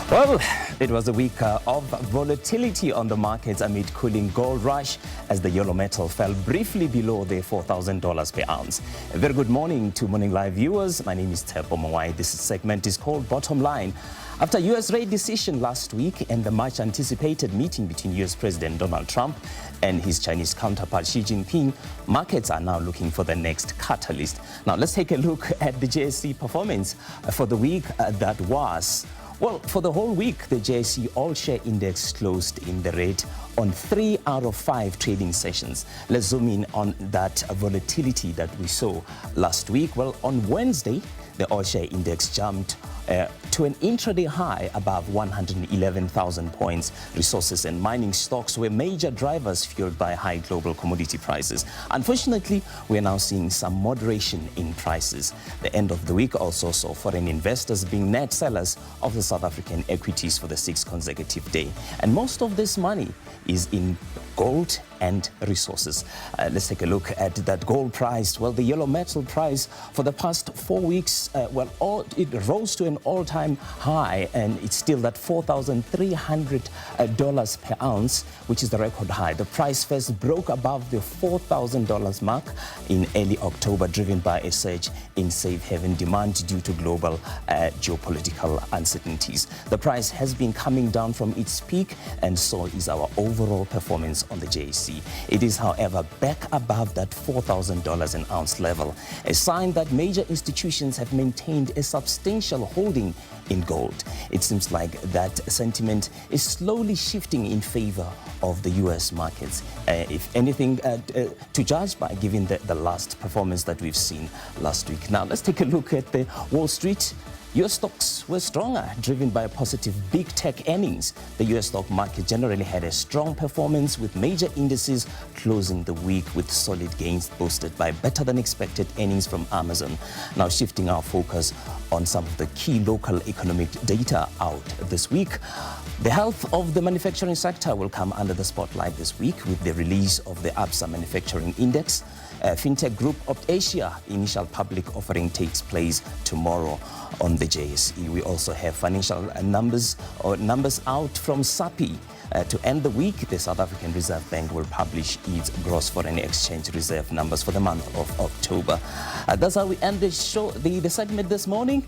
Well, it was a week of volatility on the markets amid cooling gold rush as the yellow metal fell briefly below the $4,000 per ounce. A very good morning to Morning Live viewers. My name is Tshepo Mongoai. This segment is called Bottom Line. After U.S. rate decision last week and the much anticipated meeting between U.S. President Donald Trump and his Chinese counterpart Xi Jinping, markets are now looking for the next catalyst. Now let's take a look at the JSE performance for the week that was. Well, for the whole week, the JSE All-Share Index closed in the red on 3 out of 5 trading sessions. Let's zoom in on that volatility that we saw last week. Well, on Wednesday, the All-Share Index jumped to an intraday high above 111,000 points. Resources and mining stocks were major drivers fueled by high global commodity prices. Unfortunately, we are now seeing some moderation in prices. The end of the week also saw foreign investors being net sellers of the South African equities for the 6th consecutive day. And most of this money is in gold and resources. Let's take a look at that gold price. Well, the yellow metal price for the past 4 weeks, it rose to an all-time high, and it's still at $4,300 per ounce, which is the record high. The price first broke above the $4,000 mark in early October, driven by a surge in safe haven demand due to global geopolitical uncertainties. The price has been coming down from its peak, and so is our overall performance on the JSE. It is, however, back above that $4,000 an ounce level, a sign that major institutions have maintained a substantial holding in gold. It seems like that sentiment is slowly shifting in favor of the U.S. markets, if anything, to judge by given the last performance that we've seen last week. Now, let's take a look at the Wall Street. U.S. stocks were stronger, driven by positive big tech earnings. The U.S. stock market generally had a strong performance, with major indices closing the week with solid gains boosted by better than expected earnings from Amazon. Now shifting our focus on some of the key local economic data out this week. The health of the manufacturing sector will come under the spotlight this week with the release of the ABSA Manufacturing Index. Fintech Group of Asia initial public offering takes place tomorrow on the JSE. We also have financial numbers out from SABC. To end the week, the South African Reserve Bank will publish its gross foreign exchange reserve numbers for the month of October. That's how we end the show, the segment this morning.